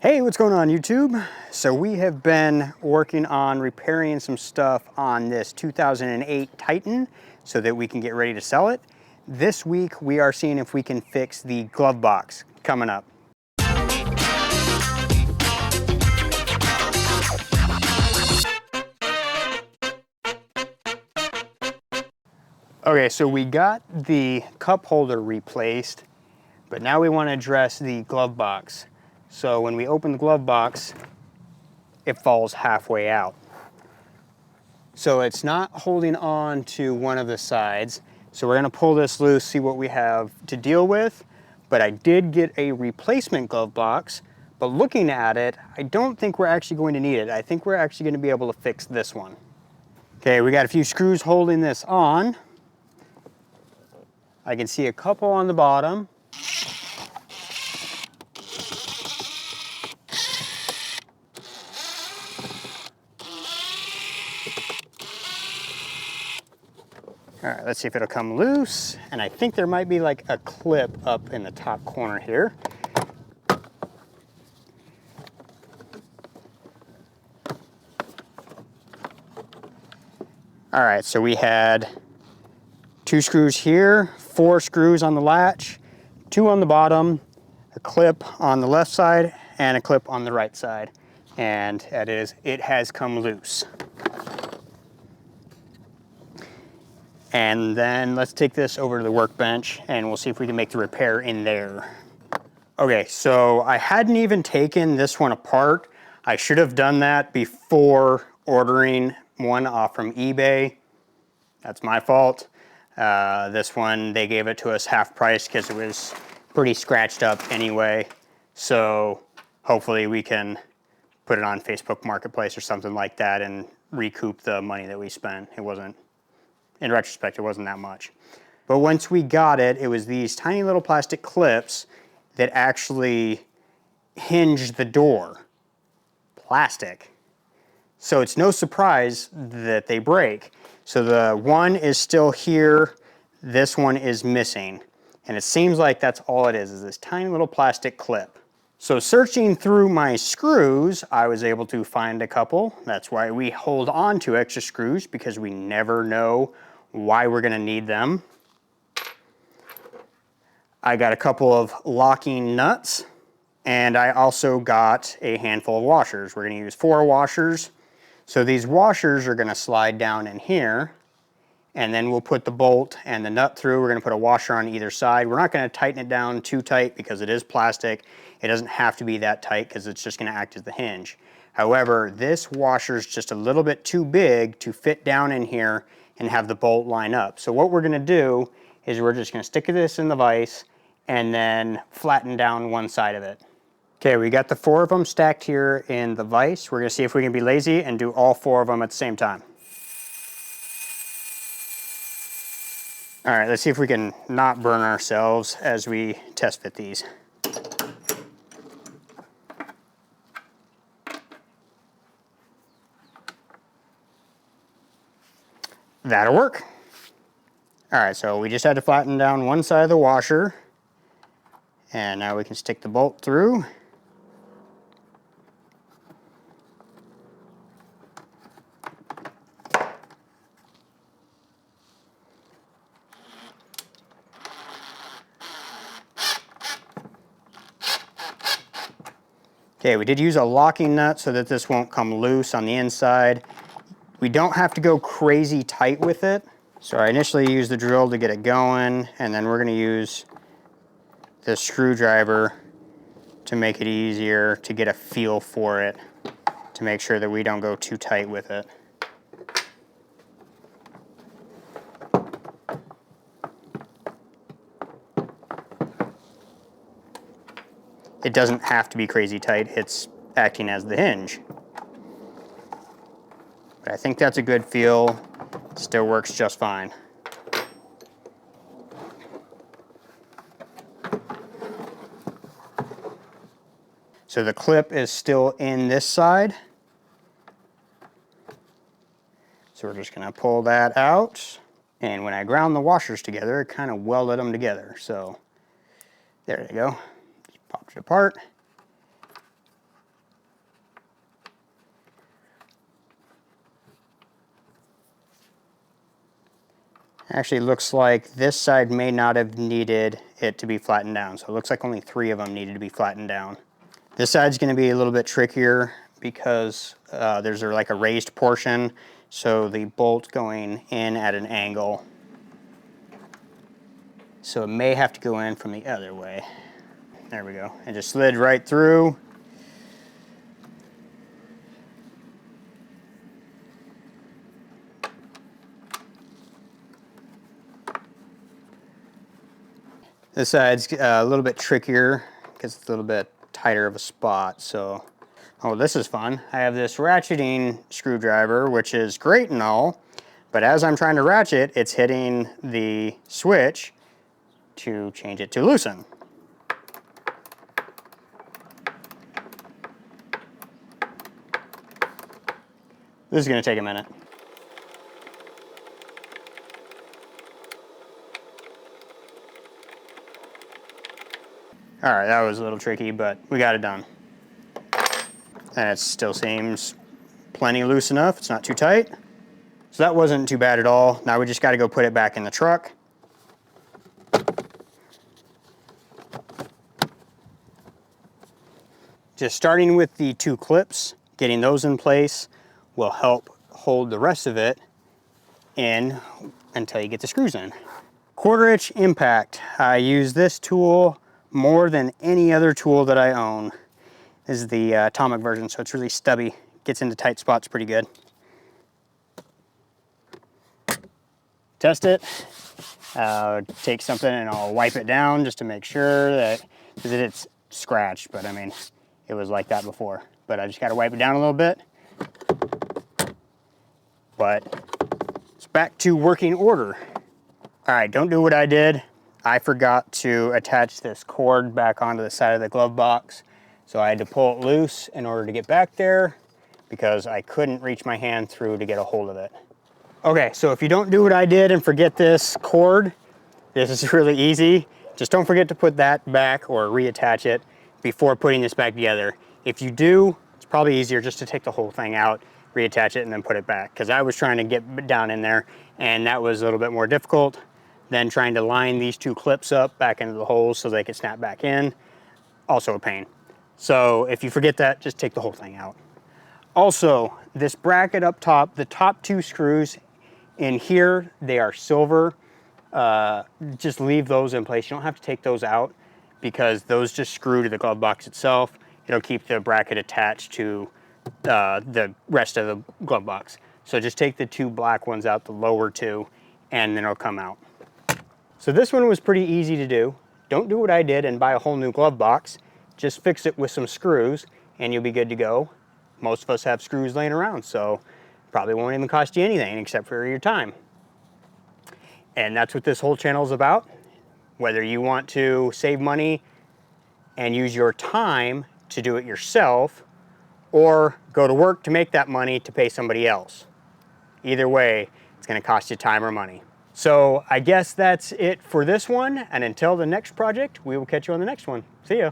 Hey, what's going on YouTube? So we have been working on repairing some stuff on this 2008 Titan so that we can get ready to sell it. This week we are seeing if we can fix the glove box coming up. Okay, so we got the cup holder replaced, but now we want to address the glove box. So when we open the glove box, it falls halfway out. So it's not holding on to one of the sides. So we're gonna pull this loose, see what we have to deal with. But I did get a replacement glove box, but looking at it, I don't think we're actually going to need it. I think we're actually gonna be able to fix this one. Okay, we got a few screws holding this on. I can see a couple on the bottom. All right, let's see if it'll come loose. And I think there might be like a clip up in the top corner here. All right, so we had 2 screws here, 4 screws on the latch, 2 on the bottom, a clip on the left side, and a clip on the right side. And it has come loose. And then let's take this over to the workbench and we'll see if we can make the repair in there. Okay, so I hadn't even taken this one apart. I should have done that before ordering one off from eBay. That's my fault. This one, they gave it to us half price because it was pretty scratched up anyway. So hopefully we can put it on Facebook Marketplace or something like that and recoup the money that we spent. It wasn't, in retrospect, it wasn't that much. But once we got it, it was these tiny little plastic clips that actually hinge the door. Plastic. So it's no surprise that they break. So the one is still here, this one is missing. And it seems like that's all it is this tiny little plastic clip. So searching through my screws, I was able to find a couple. That's why we hold on to extra screws, because we never know why we're gonna need them. I got a couple of locking nuts, and I also got a handful of washers. We're gonna use 4 washers. So these washers are gonna slide down in here, and then we'll put the bolt and the nut through. We're gonna put a washer on either side. We're not gonna tighten it down too tight because it is plastic. It doesn't have to be that tight because it's just gonna act as the hinge. However, this washer is just a little bit too big to fit down in here and have the bolt line up. So what we're gonna do is we're just gonna stick this in the vise and then flatten down one side of it. Okay, we got the 4 of them stacked here in the vise. We're gonna see if we can be lazy and do all 4 of them at the same time. All right, let's see if we can not burn ourselves as we test fit these. That'll work. All right, so we just had to flatten down one side of the washer, and now we can stick the bolt through. Okay, we did use a locking nut so that this won't come loose on the inside. We don't have to go crazy tight with it. So I initially used the drill to get it going, and then we're gonna use this screwdriver to make it easier to get a feel for it, to make sure that we don't go too tight with it. It doesn't have to be crazy tight, it's acting as the hinge. But I think that's a good feel, still works just fine. So the clip is still in this side. So we're just gonna pull that out. And when I ground the washers together, it kind of welded them together. So there you go. Just popped it apart. Actually, looks like this side may not have needed it to be flattened down. So it looks like only 3 of them needed to be flattened down. This side's going to be a little bit trickier because there's like a raised portion. So the bolt going in at an angle. So it may have to go in from the other way. There we go. It just slid right through. This side's a little bit trickier because it's a little bit tighter of a spot. So, oh, this is fun. I have this ratcheting screwdriver, which is great and all, but as I'm trying to ratchet, it's hitting the switch to change it to loosen. This is going to take a minute. All right, that was a little tricky, but we got it done. And it still seems plenty loose enough. It's not too tight. So that wasn't too bad at all. Now we just got to go put it back in the truck. Just starting with the 2 clips, getting those in place will help hold the rest of it in until you get the screws in. 1/4 inch impact. I use this tool more than any other tool that I own. This is the atomic version, so it's really stubby. Gets into tight spots pretty good. Test it. Take something and I'll wipe it down just to make sure that, because it's scratched, but I mean, it was like that before. But I just gotta wipe it down a little bit. But it's back to working order. All right, don't do what I did. I forgot to attach this cord back onto the side of the glove box. So I had to pull it loose in order to get back there because I couldn't reach my hand through to get a hold of it. Okay, so if you don't do what I did and forget this cord, this is really easy. Just don't forget to put that back or reattach it before putting this back together. If you do, it's probably easier just to take the whole thing out, reattach it, and then put it back. Because I was trying to get down in there, and that was a little bit more difficult than trying to line these 2 clips up back into the holes so they could snap back in. Also a pain. So if you forget that, just take the whole thing out. Also, this bracket up top, the top 2 screws in here, they are silver. Just leave those in place. You don't have to take those out because those just screw to the glove box itself. It'll keep the bracket attached to the rest of the glove box. So just take the 2 black ones out, the lower 2, and then it'll come out. So this one was pretty easy to do. Don't do what I did and buy a whole new glove box. Just fix it with some screws and you'll be good to go. Most of us have screws laying around, so probably won't even cost you anything except for your time. And that's what this whole channel is about. Whether you want to save money and use your time to do it yourself, or go to work to make that money to pay somebody else. Either way, it's going to cost you time or money. So I guess that's it for this one, and until the next project, we will catch you on the next one. See ya.